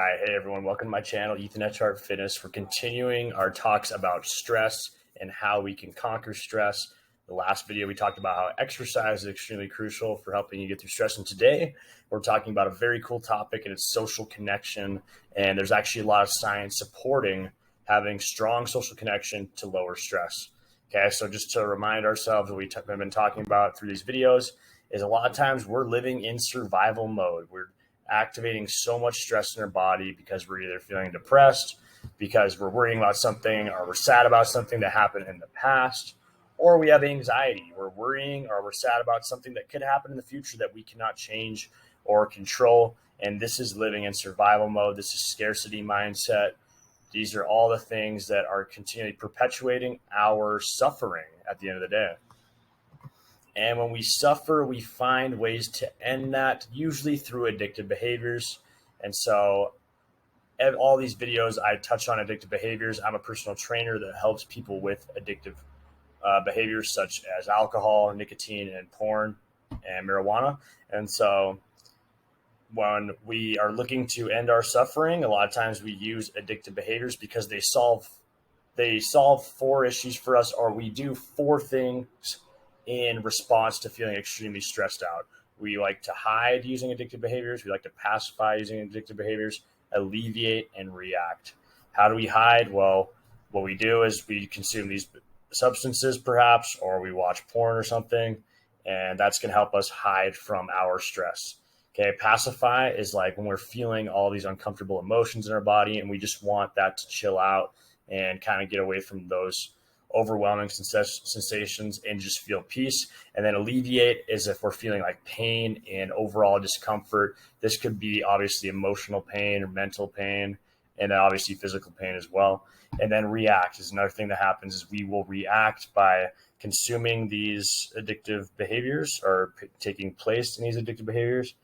Hi, hey everyone, welcome to my channel, Ethan Etchart Fitness. We're continuing our talks about stress and how we can conquer stress. The last video we talked about how exercise is extremely crucial for helping you get through stress. And today we're talking about a very cool topic, and it's social connection. And there's actually a lot of science supporting having strong social connection to lower stress. Okay, so just to remind ourselves what we've been talking about through these videos is a lot of times we're living in survival mode. We're activating so much stress in our body because we're either feeling depressed, because we're worrying about something, or we're sad about something that happened in the past, or we have anxiety. We're worrying or we're sad about something that could happen in the future that we cannot change or control. And this is living in survival mode. This is scarcity mindset. These are all the things that are continually perpetuating our suffering at the end of the day. And when we suffer, we find ways to end that, usually through addictive behaviors. And so all these videos, I touch on addictive behaviors. I'm a personal trainer that helps people with addictive behaviors such as alcohol, nicotine, and porn and marijuana. And so when we are looking to end our suffering, a lot of times we use addictive behaviors because they solve four issues for us, or we do four things in response to feeling extremely stressed out. We like to hide using addictive behaviors. We like to pacify using addictive behaviors, alleviate, and react. How do we hide? Well, what we do is we consume these substances perhaps, or we watch porn or something, and that's going to help us hide from our stress. Okay, pacify is like when we're feeling all these uncomfortable emotions in our body and we just want that to chill out and kind of get away from those overwhelming sensations and just feel peace. And then alleviate is if we're feeling like pain and overall discomfort. This could be obviously emotional pain or mental pain, and then obviously physical pain as well. And then react is another thing that happens is we will react by consuming these addictive behaviors or taking place in these addictive behaviors.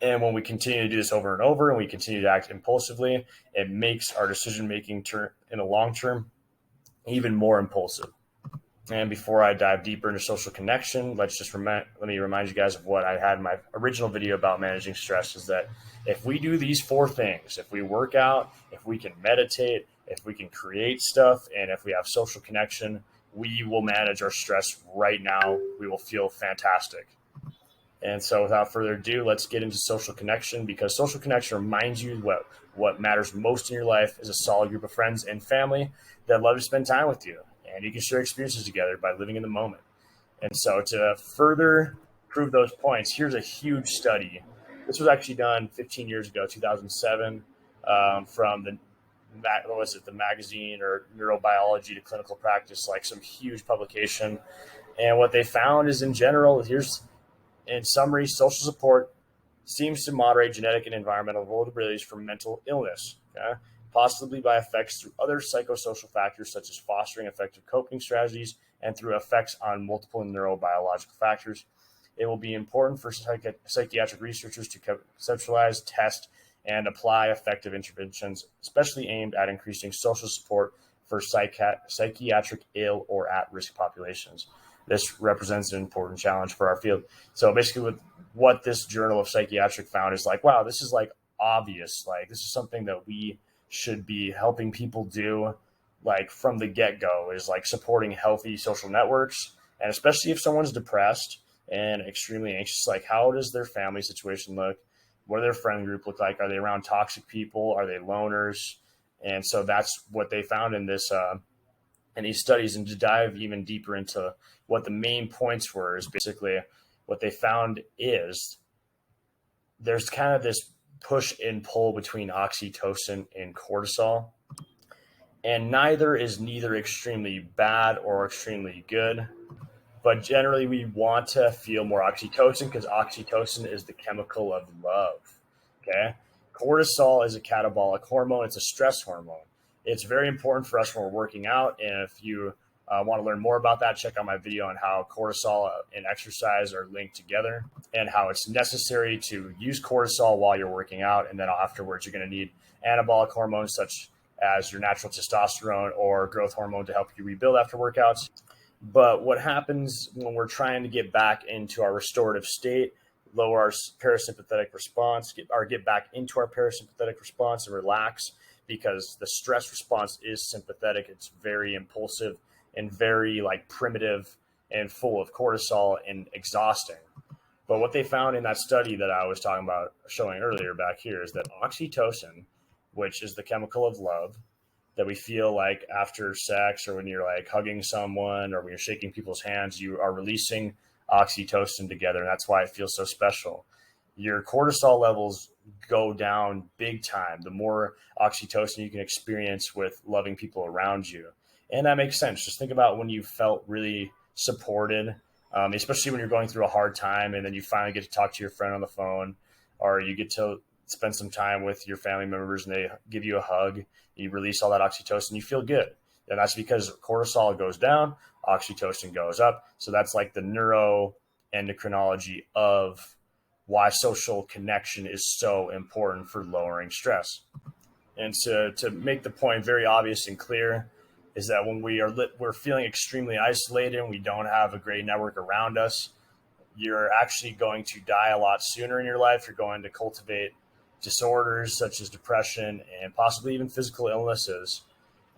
And when we continue to do this over and over and we continue to act impulsively, it makes our decision making in the long term even more impulsive. And before I dive deeper into social connection, let me remind you guys of what I had in my original video about managing stress. Is that if we do these four things, if we work out, if we can meditate, if we can create stuff, and if we have social connection, we will manage our stress right now. We will feel fantastic. And so without further ado, let's get into social connection, because social connection reminds you what matters most in your life is a solid group of friends and family that love to spend time with you. And you can share experiences together by living in the moment. And so to further prove those points, here's a huge study. This was actually done 15 years ago, 2007, from the magazine or Neurobiology to Clinical Practice, like some huge publication. And what they found is, in general, in summary, social support seems to moderate genetic and environmental vulnerabilities for mental illness, okay? Possibly by effects through other psychosocial factors such as fostering effective coping strategies and through effects on multiple neurobiological factors. It will be important for psychiatric researchers to conceptualize, test, and apply effective interventions, especially aimed at increasing social support for psychiatric ill or at-risk populations. This represents an important challenge for our field. So basically with what this Journal of Psychiatric found is like, wow, this is like obvious. Like this is something that we should be helping people do like from the get-go, is like supporting healthy social networks. And especially if someone's depressed and extremely anxious, like how does their family situation look? What does their friend group look like? Are they around toxic people? Are they loners? And so that's what they found in these studies. And to dive even deeper into what the main points were, is basically what they found is there's kind of this push and pull between oxytocin and cortisol, and neither is extremely bad or extremely good, but generally we want to feel more oxytocin because oxytocin is the chemical of love. Okay, cortisol is a catabolic hormone. It's a stress hormone. It's very important for us when we're working out. And if you want to learn more about that, check out my video on how cortisol and exercise are linked together and how it's necessary to use cortisol while you're working out. And then afterwards, you're going to need anabolic hormones such as your natural testosterone or growth hormone to help you rebuild after workouts. But what happens when we're trying to get back into our restorative state, lower our parasympathetic response, get back into our parasympathetic response and relax, because the stress response is sympathetic. It's very impulsive and very like primitive and full of cortisol and exhausting. But what they found in that study that I was talking about showing earlier back here is that oxytocin, which is the chemical of love that we feel like after sex or when you're like hugging someone or when you're shaking people's hands, you are releasing oxytocin together. And that's why it feels so special. Your cortisol levels go down big time the more oxytocin you can experience with loving people around you. And that makes sense. Just think about when you felt really supported, especially when you're going through a hard time and then you finally get to talk to your friend on the phone, or you get to spend some time with your family members and they give you a hug, you release all that oxytocin, you feel good. And that's because cortisol goes down, oxytocin goes up. So that's like the neuroendocrinology of why social connection is so important for lowering stress. And to make the point very obvious and clear is that when we're feeling extremely isolated and we don't have a great network around us, you're actually going to die a lot sooner in your life. You're going to cultivate disorders such as depression and possibly even physical illnesses.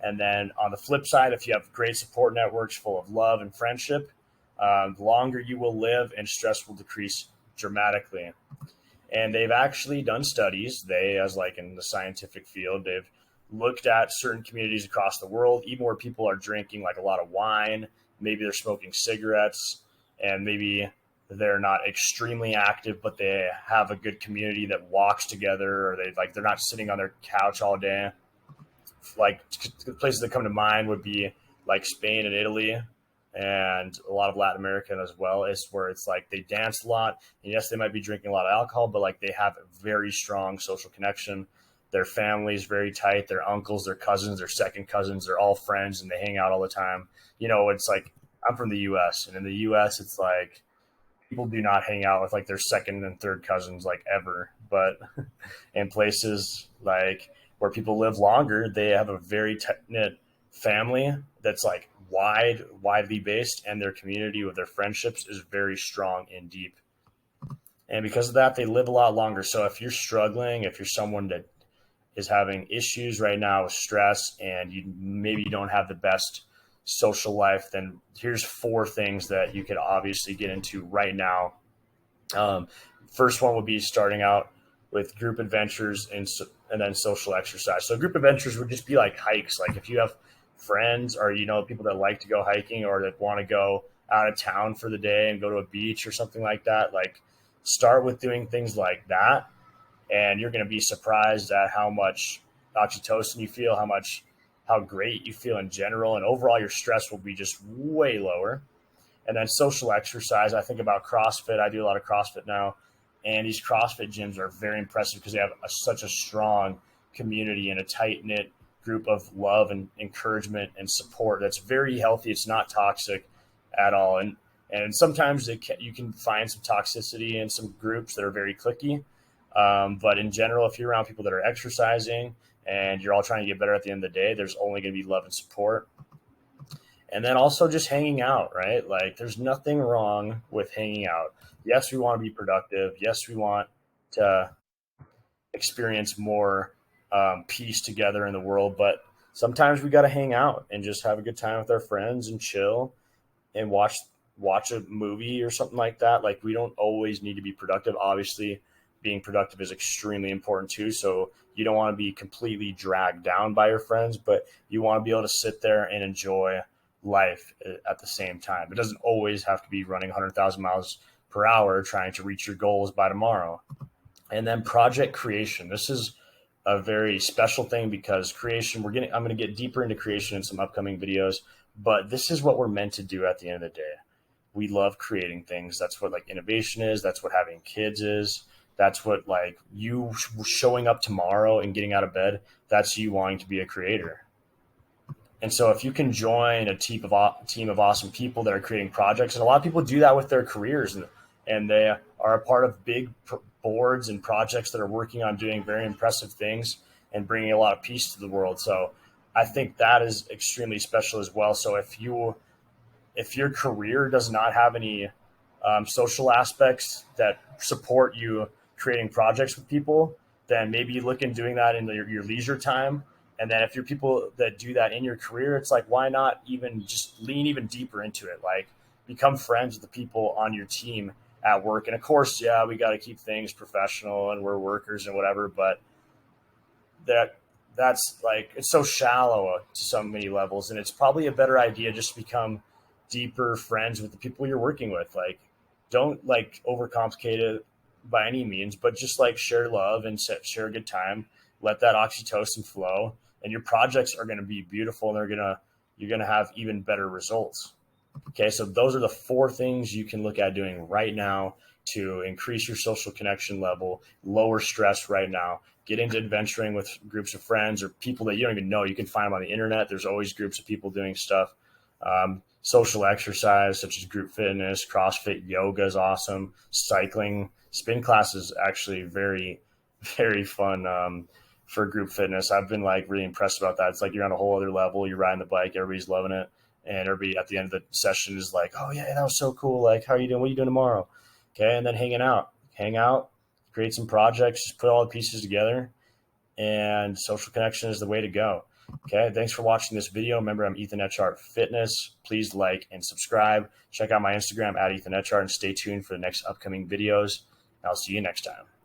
And then on the flip side, if you have great support networks full of love and friendship, the longer you will live and stress will decrease dramatically. And they've actually done studies. They, as like in the scientific field, they've looked at certain communities across the world, even where people are drinking like a lot of wine, maybe they're smoking cigarettes, and maybe they're not extremely active, but they have a good community that walks together, or they're not sitting on their couch all day. Like places that come to mind would be like Spain and Italy, and a lot of Latin America as well, is where it's like they dance a lot. And yes, they might be drinking a lot of alcohol, but like they have a very strong social connection. Their family's very tight. Their uncles, their cousins, their second cousins, they're all friends and they hang out all the time. It's like I'm from the US, and in the US, it's like people do not hang out with like their second and third cousins like ever. But in places like where people live longer, they have a very tight knit family that's like widely based, and their community with their friendships is very strong and deep. And because of that, they live a lot longer. So if you're struggling, if you're someone that is having issues right now with stress and you don't have the best social life, then here's 4 things that you could obviously get into right now. First one would be starting out with group adventures and then social exercise. So group adventures would just be like hikes. Like if you have friends or people that like to go hiking or that want to go out of town for the day and go to a beach or something like that, like start with doing things like that, and you're going to be surprised at how much oxytocin you feel, how great you feel in general, and overall your stress will be just way lower. And then social exercise, I think about CrossFit. I do a lot of CrossFit now, and these CrossFit gyms are very impressive because they have such a strong community and a tight-knit group of love and encouragement and support that's very healthy. It's not toxic at all. And sometimes you can find some toxicity in some groups that are very cliquey. But in general, if you're around people that are exercising and you're all trying to get better at the end of the day, there's only going to be love and support. And then also just hanging out, right? Like there's nothing wrong with hanging out. Yes, we want to be productive. Yes, we want to experience more peace together in the world, but sometimes we got to hang out and just have a good time with our friends and chill and watch a movie or something like that. Like we don't always need to be productive. Obviously, being productive is extremely important too. So you don't want to be completely dragged down by your friends, but you want to be able to sit there and enjoy life at the same time. It doesn't always have to be running 100,000 miles per hour trying to reach your goals by tomorrow. And then project creation. This is a very special thing because creation, I'm going to get deeper into creation in some upcoming videos, but this is what we're meant to do at the end of the day. We love creating things. That's what like innovation is. That's what having kids is. That's what like you showing up tomorrow and getting out of bed. That's you wanting to be a creator. And so if you can join a team of awesome people that are creating projects, and a lot of people do that with their careers, and they are a part of big boards and projects that are working on doing very impressive things and bringing a lot of peace to the world. So I think that is extremely special as well. So if your career does not have any social aspects that support you creating projects with people, then maybe you look in doing that in your leisure time. And then if you're people that do that in your career, it's like, why not even just lean even deeper into it? Like, become friends with the people on your team at work. And of course, yeah, we got to keep things professional and we're workers and whatever, but that's like, it's so shallow to so many levels. And it's probably a better idea just to become deeper friends with the people you're working with. Like, don't like overcomplicate it by any means, but just like share love and share a good time. Let that oxytocin flow, and your projects are going to be beautiful, and you're going to have even better results. Okay, so those are the 4 things you can look at doing right now to increase your social connection level, lower stress right now. Get into adventuring with groups of friends or people that you don't even know. You can find them on the internet. There's always groups of people doing stuff. Social exercise such as group fitness, CrossFit, yoga is awesome. Cycling, spin class is actually very, very fun for group fitness. I've been like really impressed about that. It's like you're on a whole other level. You're riding the bike, everybody's loving it. And everybody at the end of the session is like, oh yeah, that was so cool. Like, how are you doing? What are you doing tomorrow? Okay. And then hang out, create some projects, just put all the pieces together, and social connection is the way to go. Okay. Thanks for watching this video. Remember, I'm Ethan Etchart Fitness. Please like and subscribe. Check out my Instagram at Ethan Etchart and stay tuned for the next upcoming videos. I'll see you next time.